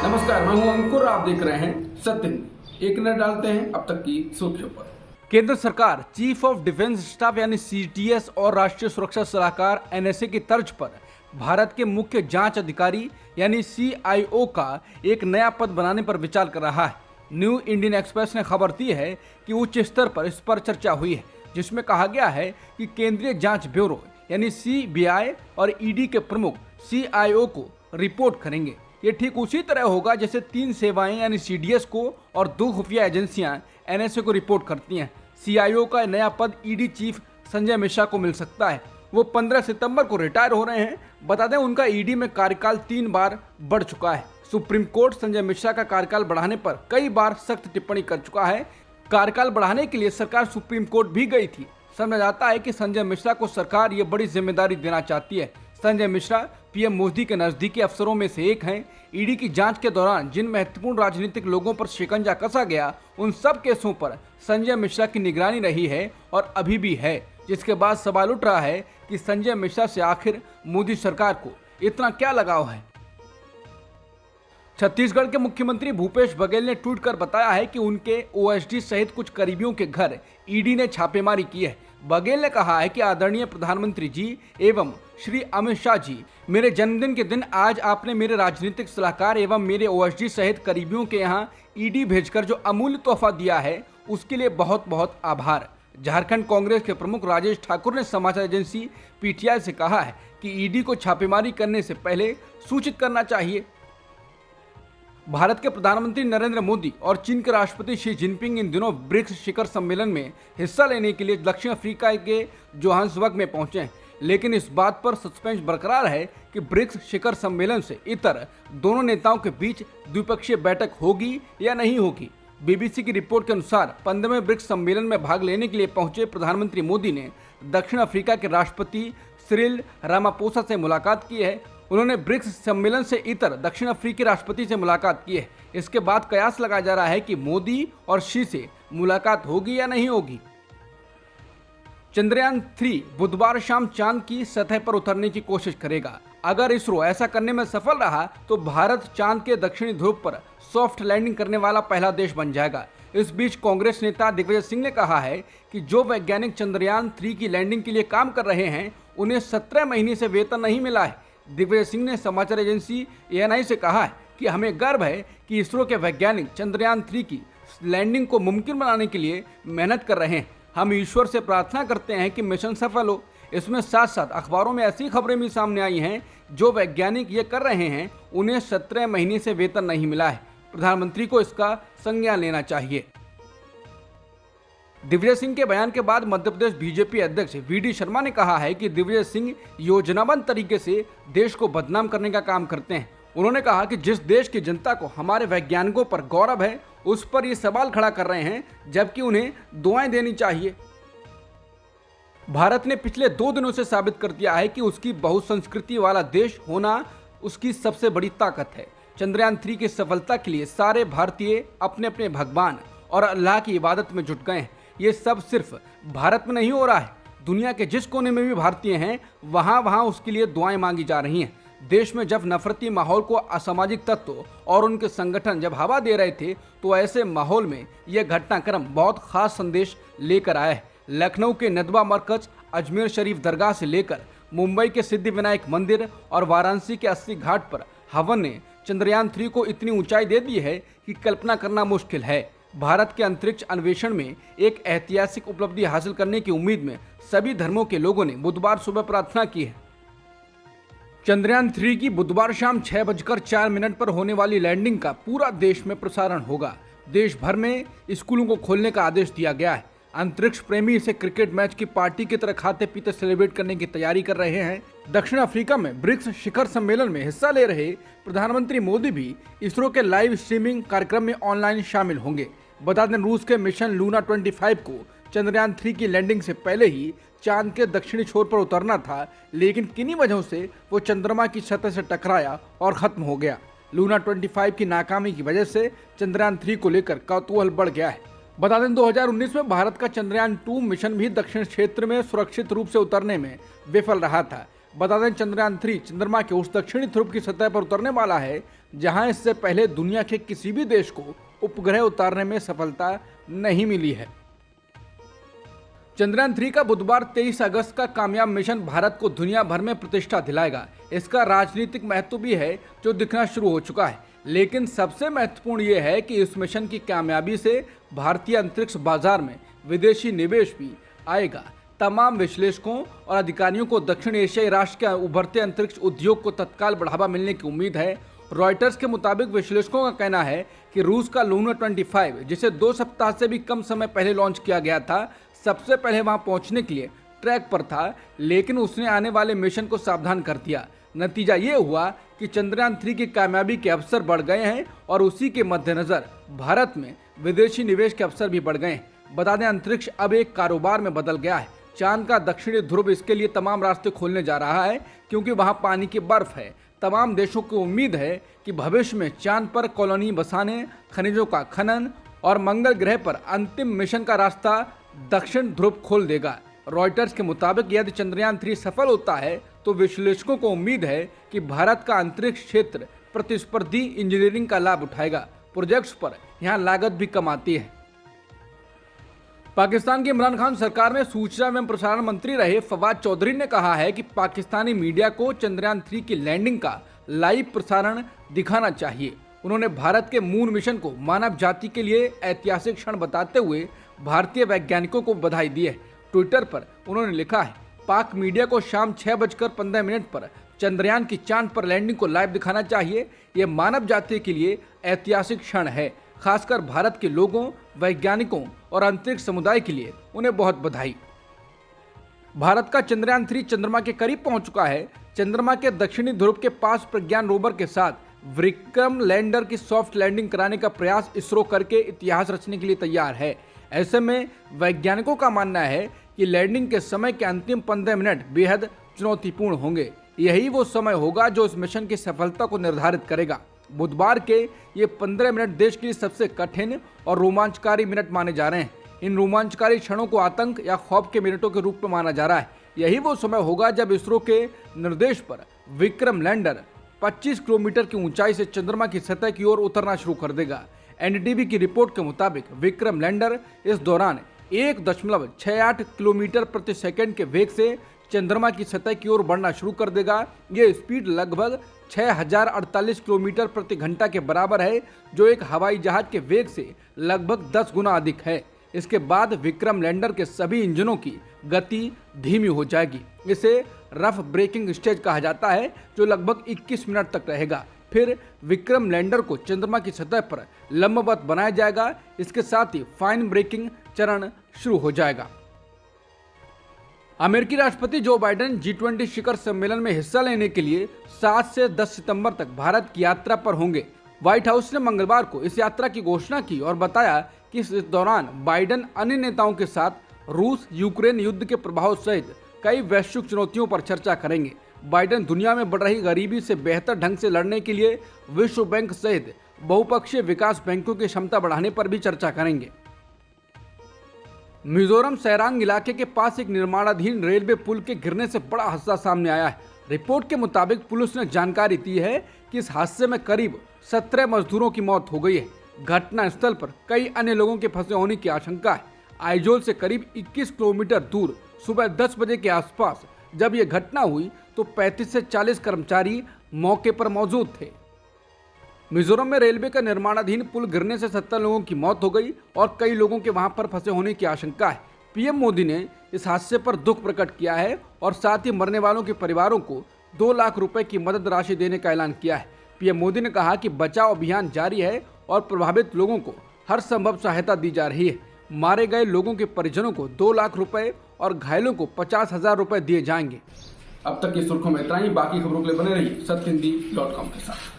नमस्कार, मैं हूं अंकुर। आप देख रहे हैं सत्य न्यूज़। एक नजर डालते हैं अब तक की सुर्खियों पर। केंद्र सरकार चीफ ऑफ डिफेंस स्टाफ यानी सीटीएस और राष्ट्रीय सुरक्षा सलाहकार एनएसए की तर्ज पर भारत के मुख्य जांच अधिकारी यानी सीआईओ का एक नया पद बनाने पर विचार कर रहा है। न्यू इंडियन एक्सप्रेस ने खबर दी है कि उच्च स्तर पर इस पर चर्चा हुई है, जिसमें कहा गया है कि केंद्रीय जांच ब्यूरो यानी सीबीआई और ईडी के प्रमुख सीआईओ को रिपोर्ट करेंगे। ये ठीक उसी तरह होगा जैसे 3 सेवाएं यानी सीडीएस को और 2 खुफिया एजेंसियां एनएसए को रिपोर्ट करती हैं। सीआईओ का नया पद ईडी चीफ संजय मिश्रा को मिल सकता है। वो 15 सितंबर को रिटायर हो रहे हैं। बता दें, उनका ईडी में कार्यकाल 3 बार बढ़ चुका है। सुप्रीम कोर्ट संजय मिश्रा का कार्यकाल बढ़ाने पर कई बार सख्त टिप्पणी कर चुका है। कार्यकाल बढ़ाने के लिए सरकार सुप्रीम कोर्ट भी गई थी। समझा जाता है कि संजय मिश्रा को सरकार ये बड़ी जिम्मेदारी देना चाहती है। संजय मिश्रा पीएम मोदी के नजदीकी अफसरों में से एक हैं। ईडी की जांच के दौरान जिन महत्वपूर्ण राजनीतिक लोगों पर शिकंजा कसा गया, उन सब केसों पर संजय मिश्रा की निगरानी रही है और अभी भी है, जिसके बाद सवाल उठ रहा है कि संजय मिश्रा से आखिर मोदी सरकार को इतना क्या लगाव है। छत्तीसगढ़ के मुख्यमंत्री भूपेश बघेल ने ट्वीट कर बताया है कि उनके ओएसडी सहित कुछ करीबियों के घर ईडी ने छापेमारी की है। बघेल ने कहा है कि आदरणीय प्रधानमंत्री जी एवं श्री अमित शाह जी, मेरे जन्मदिन के दिन आज आपने मेरे राजनीतिक सलाहकार एवं मेरे ओएसडी सहित करीबियों के यहाँ ईडी भेजकर जो अमूल्य तोहफा दिया है, उसके लिए बहुत बहुत आभार। झारखंड कांग्रेस के प्रमुख राजेश ठाकुर ने समाचार एजेंसी पीटीआई से कहा है कि ईडी को छापेमारी करने से पहले सूचित करना चाहिए। भारत के प्रधानमंत्री नरेंद्र मोदी और चीन के राष्ट्रपति शी जिनपिंग इन दिनों ब्रिक्स शिखर सम्मेलन में हिस्सा लेने के लिए दक्षिण अफ्रीका के जोहान्सबर्ग में पहुंचे हैं। लेकिन इस बात पर सस्पेंस बरकरार है कि ब्रिक्स शिखर सम्मेलन से इतर दोनों नेताओं के बीच द्विपक्षीय बैठक होगी या नहीं होगी। बीबीसी की रिपोर्ट के अनुसार 15वें ब्रिक्स सम्मेलन में भाग लेने के लिए पहुंचे प्रधानमंत्री मोदी ने दक्षिण अफ्रीका के राष्ट्रपति सिरिल रामापोसा से मुलाकात की है। उन्होंने ब्रिक्स सम्मेलन से इतर दक्षिण अफ्रीकी राष्ट्रपति से मुलाकात की है। इसके बाद कयास लगाया जा रहा है कि मोदी और शी से मुलाकात होगी या नहीं होगी। चंद्रयान 3 बुधवार शाम चांद की सतह पर उतरने की कोशिश करेगा। अगर इसरो ऐसा करने में सफल रहा तो भारत चांद के दक्षिणी ध्रुव पर सॉफ्ट लैंडिंग करने वाला पहला देश बन जाएगा। इस बीच कांग्रेस नेता दिग्विजय सिंह ने कहा है कि जो वैज्ञानिक चंद्रयान 3 की लैंडिंग के लिए काम कर रहे हैं, उन्हें 17 महीने से वेतन नहीं मिला है। दिग्विजय सिंह ने समाचार एजेंसी एएनआई से कहा है कि हमें गर्व है कि इसरो के वैज्ञानिक चंद्रयान 3 की लैंडिंग को मुमकिन बनाने के लिए मेहनत कर रहे हैं। हम ईश्वर से प्रार्थना करते हैं कि मिशन सफल हो। इसमें साथ साथ अखबारों में ऐसी खबरें भी सामने आई हैं, जो वैज्ञानिक ये कर रहे हैं, उन्हें 17 महीने से वेतन नहीं मिला है। प्रधानमंत्री को इसका संज्ञान लेना चाहिए। दिग्विजय सिंह के बयान के बाद मध्य प्रदेश बीजेपी अध्यक्ष वीडी शर्मा ने कहा है कि दिग्विजय सिंह योजनाबद्ध तरीके से देश को बदनाम करने का काम करते हैं। उन्होंने कहा कि जिस देश की जनता को हमारे वैज्ञानिकों पर गौरव है, उस पर ये सवाल खड़ा कर रहे हैं, जबकि उन्हें दुआएं देनी चाहिए। भारत ने पिछले 2 दिनों से साबित कर दिया है कि उसकी बहुसंस्कृति वाला देश होना उसकी सबसे बड़ी ताकत है। चंद्रयान 3 की सफलता के लिए सारे भारतीय अपने अपने भगवान और अल्लाह की इबादत में जुट गए हैं। ये सब सिर्फ भारत में नहीं हो रहा है, दुनिया के जिस कोने में भी भारतीय हैं, वहाँ उसके लिए दुआएं मांगी जा रही हैं। देश में जब नफरती माहौल को असामाजिक तत्व और उनके संगठन जब हवा दे रहे थे, तो ऐसे माहौल में यह घटनाक्रम बहुत खास संदेश लेकर आया है। लखनऊ के नदवा मरकज, अजमेर शरीफ दरगाह से लेकर मुंबई के सिद्धिविनायक मंदिर और वाराणसी के 80 घाट पर हवन ने चंद्रयान 3 को इतनी ऊंचाई दे दी है कि कल्पना करना मुश्किल है। भारत के अंतरिक्ष अन्वेषण में एक ऐतिहासिक उपलब्धि हासिल करने की उम्मीद में सभी धर्मों के लोगों ने बुधवार सुबह प्रार्थना की है। चंद्रयान 3 की बुधवार शाम 6:04 पर होने वाली लैंडिंग का पूरा देश में प्रसारण होगा। देश भर में स्कूलों को खोलने का आदेश दिया गया है। अंतरिक्ष प्रेमी इसे क्रिकेट मैच की पार्टी की तरह खाते पीते सेलिब्रेट करने की तैयारी कर रहे हैं। दक्षिण अफ्रीका में ब्रिक्स शिखर सम्मेलन में हिस्सा ले रहे प्रधानमंत्री मोदी भी इसरो के लाइव स्ट्रीमिंग कार्यक्रम में ऑनलाइन शामिल होंगे। बता दें, रूस के मिशन लूना 25 को चंद्रयान 3 की लैंडिंग से पहले ही चांद के दक्षिणी छोर पर उतरना था, लेकिन किन्हीं वजहों से वो चंद्रमा की सतह से टकराया और खत्म हो गया। लूना 25 की नाकामी की वजह से चंद्रयान 3 को लेकर कौतूहल बढ़ गया है। बता दें, 2019 में भारत का चंद्रयान 2 मिशन भी दक्षिण क्षेत्र में सुरक्षित रूप से उतरने में विफल रहा था। बता दें चंद्रयान 3 चंद्रमा के उस दक्षिणी ध्रुव की सतह पर उतरने वाला है जहां इससे पहले दुनिया के किसी भी देश को उपग्रह उतारने में सफलता नहीं मिली है। चंद्रयान 3 का बुधवार 23 अगस्त का कामयाब मिशन भारत को दुनिया भर में प्रतिष्ठा दिलाएगा। इसका राजनीतिक महत्व भी है जो दिखना शुरू हो चुका है, लेकिन सबसे महत्वपूर्ण ये है कि इस मिशन की कामयाबी से भारतीय अंतरिक्ष बाजार में विदेशी निवेश भी आएगा। तमाम विश्लेषकों और अधिकारियों को दक्षिण एशियाई राष्ट्र के उभरते अंतरिक्ष उद्योग को तत्काल बढ़ावा मिलने की उम्मीद है। रॉयटर्स के मुताबिक विश्लेषकों का कहना है कि रूस का लूनर 25, जिसे 2 सप्ताह से भी कम समय पहले लॉन्च किया गया था, सबसे पहले वहां पहुंचने के लिए ट्रैक पर था, लेकिन उसने आने वाले मिशन को सावधान कर दिया। नतीजा ये हुआ कि चंद्रयान 3 की कामयाबी के अवसर बढ़ गए हैं और उसी के मद्देनजर भारत में विदेशी निवेश के अवसर भी बढ़ गए हैं। बता दें अंतरिक्ष अब एक कारोबार में बदल गया है। चांद का दक्षिणी ध्रुव इसके लिए तमाम रास्ते खोलने जा रहा है क्योंकि वहां पानी की बर्फ है। तमाम देशों को उम्मीद है कि भविष्य में चांद पर कॉलोनी बसाने, खनिजों का खनन और मंगल ग्रह पर अंतिम मिशन का रास्ता दक्षिण ध्रुव खोल देगा। रॉयटर्स के मुताबिक यदि चंद्रयान 3 सफल होता है तो विश्लेषकों को उम्मीद है कि भारत का अंतरिक्ष क्षेत्र प्रतिस्पर्धी इंजीनियरिंग का लाभ उठाएगा। प्रोजेक्ट्स पर यहाँ लागत भी कम आती है। पाकिस्तान की इमरान खान सरकार में सूचना एवं प्रसारण मंत्री रहे फवाद चौधरी ने कहा है कि पाकिस्तानी मीडिया को चंद्रयान 3 की लैंडिंग का लाइव प्रसारण दिखाना चाहिए। उन्होंने भारत के मून मिशन को मानव जाति के लिए ऐतिहासिक क्षण बताते हुए भारतीय वैज्ञानिकों को बधाई दी है। ट्विटर पर उन्होंने लिखा है, पाक मीडिया को शाम 6:15 पर चंद्रयान की चांद पर लैंडिंग को लाइव दिखाना चाहिए। यह मानव जाति के लिए ऐतिहासिक क्षण है। खासकर भारत के लोगों, वैज्ञानिकों और अंतरिक्ष समुदाय के लिए उन्हें बहुत बधाई। भारत का चंद्रयान 3 चंद्रमा के करीब पहुंच चुका है। चंद्रमा के दक्षिणी ध्रुव के पास प्रज्ञान रोवर के साथ विक्रम लैंडर की सॉफ्ट लैंडिंग कराने का प्रयास इसरो करके इतिहास रचने के लिए तैयार है। ऐसे में वैज्ञानिकों का मानना है कि लैंडिंग के समय के अंतिम 15 मिनट बेहद चुनौतीपूर्ण होंगे। यही वो समय होगा जो इस मिशन की सफलता को निर्धारित करेगा। बुधवार के ये 15 मिनट देश के लिए सबसे कठिन और रोमांचकारी मिनट माने जा रहे हैं। इन रोमांचकारी क्षणों को आतंक या खौफ के मिनटों के रूप में माना जा रहा है। यही वो समय होगा जब इसरो के निर्देश पर विक्रम लैंडर 25 किलोमीटर की ऊंचाई से चंद्रमा की सतह की ओर उतरना शुरू कर देगा। एनडीटीवी की रिपोर्ट के मुताबिक विक्रम लैंडर इस दौरान 1.68 किलोमीटर प्रति सेकंड के वेग से चंद्रमा की सतह की ओर बढ़ना शुरू कर देगा। ये स्पीड लगभग 6048 किलोमीटर प्रति घंटा के बराबर है, जो एक हवाई जहाज के वेग से लगभग 10 गुना अधिक है। इसके बाद विक्रम लैंडर के सभी इंजनों की गति धीमी हो जाएगी। इसे रफ ब्रेकिंग स्टेज कहा जाता है, जो लगभग 21 मिनट तक रहेगा। फिर विक्रम लैंडर को चंद्रमा की सतह पर लंबवत बनाया जाएगा। इसके साथ ही फाइन ब्रेकिंग चरण शुरू हो जाएगा। अमेरिकी राष्ट्रपति जो बाइडेन G20 शिखर सम्मेलन में हिस्सा लेने के लिए 7 से 10 सितंबर तक भारत की यात्रा पर होंगे। व्हाइट हाउस ने मंगलवार को इस यात्रा की घोषणा की और बताया कि इस दौरान बाइडेन अन्य नेताओं के साथ रूस यूक्रेन युद्ध के प्रभाव सहित कई वैश्विक चुनौतियों पर चर्चा करेंगे। बाइडेन दुनिया में बढ़ रही गरीबी से बेहतर ढंग से लड़ने के लिए विश्व बैंक सहित बहुपक्षीय विकास बैंकों की क्षमता बढ़ाने पर भी चर्चा करेंगे। मिजोरम सैरांग इलाके के पास एक निर्माणाधीन रेलवे पुल के गिरने से बड़ा हादसा सामने आया है। रिपोर्ट के मुताबिक पुलिस ने जानकारी दी है कि इस हादसे में करीब 17 मजदूरों की मौत हो गई है। घटना स्थल पर कई अन्य लोगों के फंसे होने की आशंका है। आइजोल से करीब 21 किलोमीटर दूर सुबह 10 बजे के आसपास जब यह घटना हुई तो 35 से 40 कर्मचारी मौके पर मौजूद थे। मिजोरम में रेलवे का निर्माणाधीन पुल गिरने से 17 लोगों की मौत हो गई और कई लोगों के वहां पर फंसे होने की आशंका है। पीएम मोदी ने इस हादसे पर दुख प्रकट किया है और साथ ही मरने वालों के परिवारों को 2 लाख रुपए की मदद राशि देने का ऐलान किया है। पीएम मोदी ने कहा कि बचाव अभियान जारी है और प्रभावित लोगों को हर संभव सहायता दी जा रही है। मारे गए लोगों के परिजनों को 2 लाख रुपए और घायलों को 50,000 रुपए दिए जाएंगे। अब तक की सुर्खियों में इतना ही। बाकी खबरों के लिए बने रहिए सत्यहिंदी.com के साथ।